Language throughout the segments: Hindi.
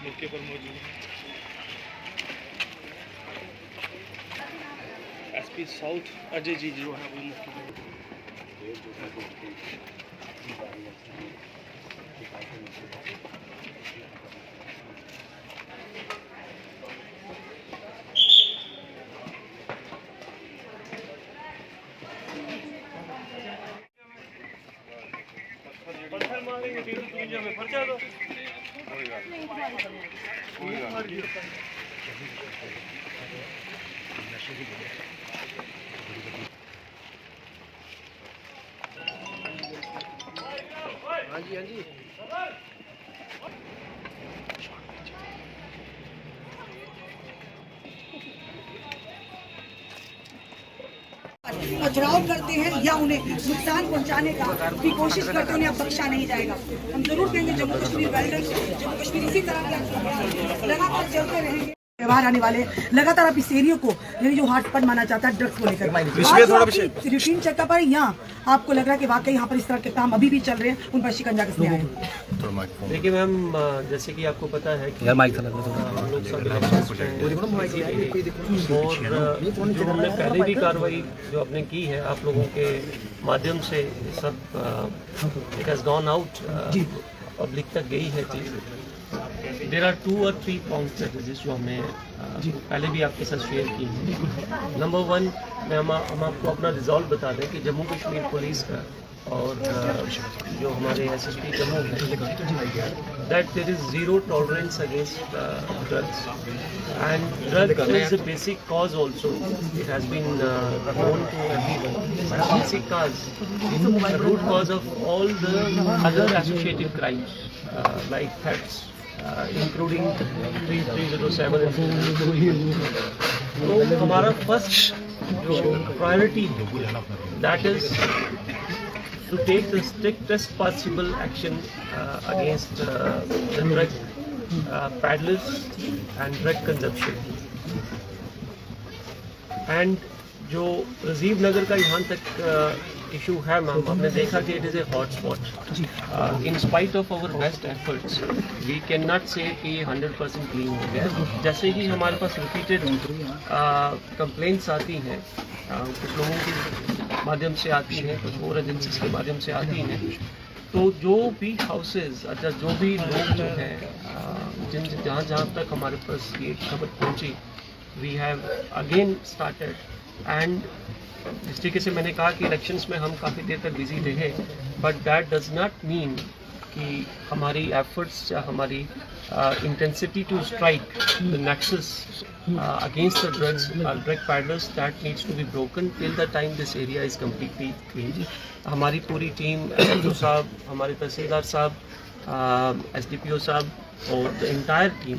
मौके पर मौजूद एसपी साउथ अजय जी जो है वो मौके पर। हाँ जी हाँ जी पथराव करते हैं या उन्हें नुकसान पहुंचाने का भी कोशिश करते हैं, उन्हें अब बख्शा नहीं जाएगा। हम जरूर कहेंगे जम्मू कश्मीर वेल्डर, जम्मू कश्मीर इसी तरह के लगातार चलते रहेंगे। व्यवहार आने वाले लगातार आप इस एरिया को यानी जो हॉटस्पॉट माना जाता है ड्रग्स को लेकर रूटीन चेकअप है, यहाँ आपको लग रहा है कि वाकई यहाँ पर इस तरह के काम अभी भी चल रहे हैं, उन पर शिकंजा कसने आए हैं। देखिए मैम, जैसे कि आपको पता है कि हम लोग सब और जो हमने पहले भी कार्रवाई जो आपने की है आप लोगों के माध्यम से सब it has gone out, public तक गई है चीज़। देयर आर 2 or 3 पॉइंट्स जो हमने पहले भी आपके साथ शेयर की है। नंबर 1 में हम आपको अपना रिजॉल्व बता दें कि जम्मू कश्मीर पुलिस का और जो हमारे एसएसपी जम्मू है that there is zero tolerance against drugs and drug is the basic cause also, it has been known to everyone, basic cause root cause of all the other associated crimes like thefts, including 307 तो हमारा फर्स्ट जो प्रायोरिटी है that is to take the strictest possible action against the drug peddlers and drug consumption. And जो राजीव नगर का यहाँ तक इशू है मैम, हमने देखा कि it is a hot spot. In spite of our best efforts we can not say कि 100% क्लीन हो गया। जैसे ही हमारे पास रिपीटेड कंप्लेंट्स आती हैं, कुछ लोगों के माध्यम से आती हैं, कुछ और एजेंसीज के माध्यम से आती हैं, तो जो भी हाउसेज अच्छा जो भी लोग जो हैं जहाँ जहाँ तक हमारे पास ये खबर पहुँची, we have again started. And जिस तरीके से मैंने कहा कि इलेक्शंस में हम काफ़ी देर तक बिजी रहे, but that does not mean कि हमारी एफर्ट्स या हमारी intensity to strike the nexus against the drug peddlers that needs to be broken till the time this area is completely clean. हमारी पूरी टीम SHO साहब, हमारे तहसीलदार साहब, SDPO साहब और the entire team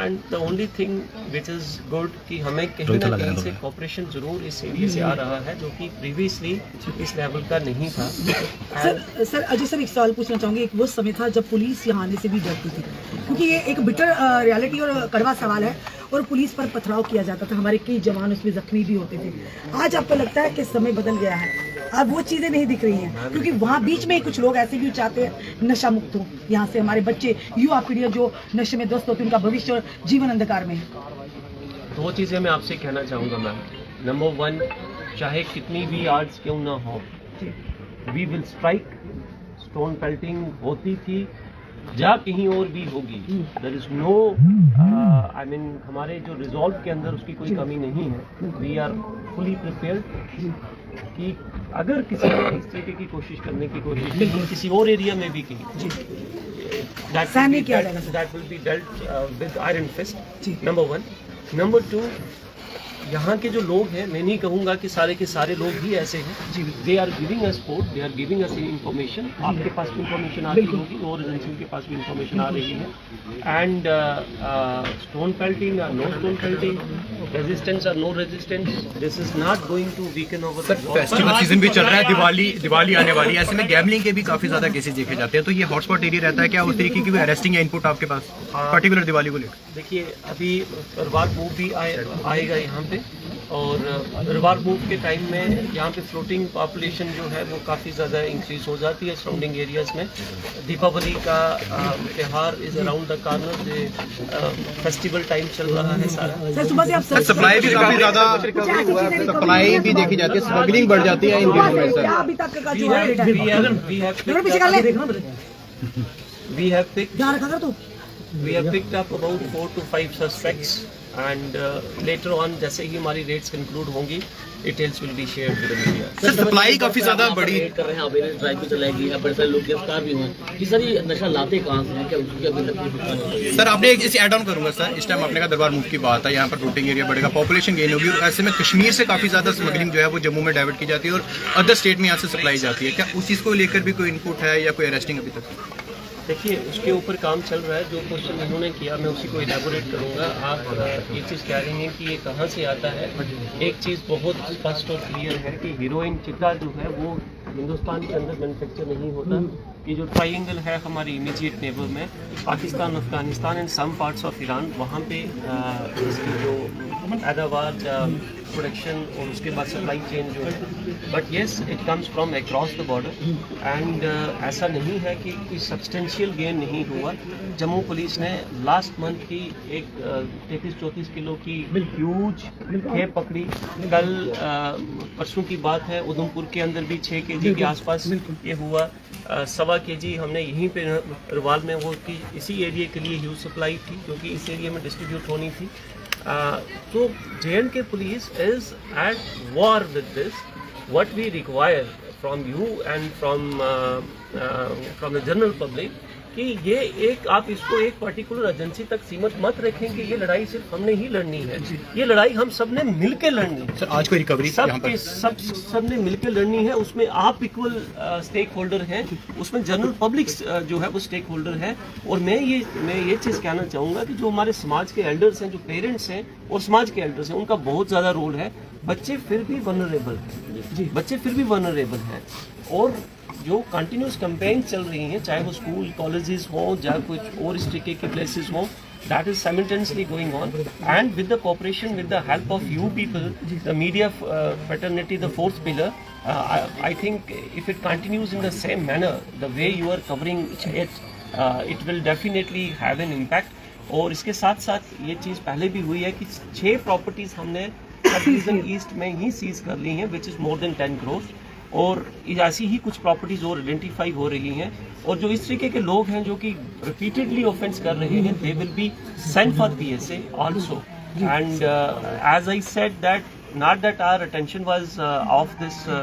and the only thing which is good कि हमें कहीं ना कहीं से कॉपरेशन जरूर इस एरिया से आ रहा है जो कि प्रीवियसली इस लेवल का नहीं था। सर अजय सर, एक सवाल पूछना चाहूँगी। एक वो समय था जब पुलिस यहाँ आने से भी डरती थी, क्योंकि ये एक बिटर रियलिटी और कड़वा सवाल है, और पुलिस पर पथराव किया जाता था, हमारे कई जवान उसमें जख्मी भी होते थे। आज आपको लगता है कि समय बदल गया है, अब वो चीज़ें नहीं दिख रही हैं, क्योंकि वहाँ बीच में कुछ लोग ऐसे भी चाहते हैं नशा मुक्त हो, यहाँ से हमारे बच्चे युवा पीढ़ी जो नशे में दोस्त होते हैं, उनका भविष्य और जीवन अंधकार में है। 2 चीज़ें मैं आपसे कहना चाहूँगा मैम। नंबर 1, चाहे कितनी भी आर्ट्स क्यों ना हो, we will strike. Stone pelting होती थी या कहीं और भी होगी, there is no I mean हमारे जो रिजॉल्व के अंदर उसकी कोई कमी नहीं है। वी आर फुली प्रिपेयर्ड कि अगर किसी ने इस तरीके की कोशिश करने की कोशिश की किसी और एरिया में भी की, that will be dealt with iron fist. Number 1. Number 2, यहाँ के जो लोग हैं, मैं नहीं कहूँगा कि सारे के सारे लोग ही ऐसे हैं। They are giving us support, they are giving us information. आपके पास भी इंफॉर्मेशन आ रही होगी और एजेंसी के पास भी इंफॉर्मेशन आ रही है। एंड स्टोन पेल्टिंग और नो स्टोन पेल्टिंग, रेजिस्टेंस और no resistance, this is not going to weaken over. Festival season भी चल रहा है, दिवाली आने वाली है, ऐसे में गैमलिंग के भी काफी ज्यादा केसेस देखे जाते हैं, तो ये हॉटस्पॉट एरिया रहता है क्या? उस तरीके की भी अरेस्टिंग या इनपुट आपके पास पर्टिकुलर दिवाली को लेकर? देखिए, अभी प्रभात मूव भी आएगा यहाँ पे और रिवर मूव के टाइम में यहाँ पे फ्लोटिंग पॉपुलेशन जो है वो काफ़ी ज़्यादा इंक्रीज हो जाती है सराउंडिंग एरियाज़ में। दीपावली का त्यौहार is around the corner, festival time चल रहा है सारा। सर सुबह से आप सप्लाई भी काफी ज्यादा सप्लाई भी देखी जाती है, स्मगलिंग बढ़ जाती है इन दिनों में सर। अभी तक का जो रेट है we have picked up about 4 to 5 suspects and later on जैसे ही हमारी रेट्स कंक्लूड होंगी details will be shared with the media. Sir supply काफी ज्यादा बड़ी कर रहे हैं, अवेयरनेस ड्राइव भी चलाएगी, बड़े सारे लोग गिरफ्तार भी हुए कि सर ये नशा लाते कहाँ से हैं, क्या उसकी अभी तक? सर आपने इसे ऐड ऑन करूंगा सर, इस टाइम आपने कहा दरबार मूव की बात है, यहाँ पर फ्लोटिंग एरिया बढ़ेगा, पॉपुलेशन गेन होगी और ऐसे में कश्मीर से काफी ज्यादा स्मगलिंग जो है वो जम्मू में डाइवर्ट की जाती है और अदर स्टेट में यहाँ से सप्लाई जाती है, क्या उस चीज को लेकर भी कोई इनपुट है या कोई अरेस्टिंग अभी तक? देखिए उसके ऊपर काम चल रहा है, जो क्वेश्चन इन्होंने किया मैं उसी को इलेबोरेट करूंगा। आप ये चीज़ कह रही हैं कि ये कहाँ से आता है। एक चीज़ बहुत स्पष्ट और क्लियर है कि हीरोइन चिट्टा जो है वो हिंदुस्तान के अंदर मैन्युफैक्चर नहीं होता। ये जो ट्राइंगल है हमारी इमीडिएट नेबर में Pakistan, Afghanistan and some parts of Iran, वहाँ पे इसकी जो पैदावार प्रोडक्शन और उसके बाद सप्लाई चेन जो है, but yes it comes from across the border and ऐसा नहीं है कि कोई सब्सटेंशियल गेन नहीं हुआ। जम्मू पुलिस ने लास्ट मंथ की एक 33-34 किलो की ह्यूज खेप पकड़ी। कल परसों की बात है उधमपुर के अंदर भी 6 kg के आसपास ये हुआ। 1.25 kg हमने यहीं पे रवाल में वो की इसी एरिया के लिए ह्यूज सप्लाई थी जो कि इस एरिया में डिस्ट्रीब्यूट होनी थी। So J&K police is at war with this. What we require from you and from the general public कि ये एक आप इसको एक पर्टिकुलर एजेंसी तक सीमित मत रखें कि ये लड़ाई सिर्फ हमने ही लड़नी है, ये लड़ाई हम सब ने मिलकर लड़नी है। सर आज कोई रिकवरी सब ने मिलकर लड़नी है, उसमें आप इक्वल स्टेक होल्डर हैं, उसमें जनरल पब्लिक जो है वो स्टेक होल्डर है। और मैं ये चीज़ कहना चाहूँगा कि जो हमारे समाज के एल्डर्स हैं, जो पेरेंट्स हैं और समाज के एल्डर्स हैं, उनका बहुत ज़्यादा रोल है। बच्चे फिर भी वनरेबल हैं, बच्चे फिर भी वनरेबल हैं और जो कंटिन्यूस कैंपेन चल रही हैं, चाहे वो स्कूल कॉलेजेस हों या कुछ और इस तरीके के प्लेसेस हों, that is simultaneously going on and with the cooperation, with the help of you people, the media fraternity, the fourth pillar, I think if it continues in the same manner, the way you are covering it, it will definitely have an impact। और इसके साथ साथ ये चीज़ पहले भी हुई है कि 6 प्रॉपर्टीज़ हमने सब डिवीज़न ईस्ट में ही सीज कर ली हैं, which is more than 10 crore। और ऐसी ही कुछ प्रॉपर्टीज़ और आइडेंटिफाई हो रही हैं और जो इस तरीके के लोग हैं जो कि रिपीटेडली ऑफेंस कर रहे हैं, they will be sent for PSA also. And as I said that not that our attention was of this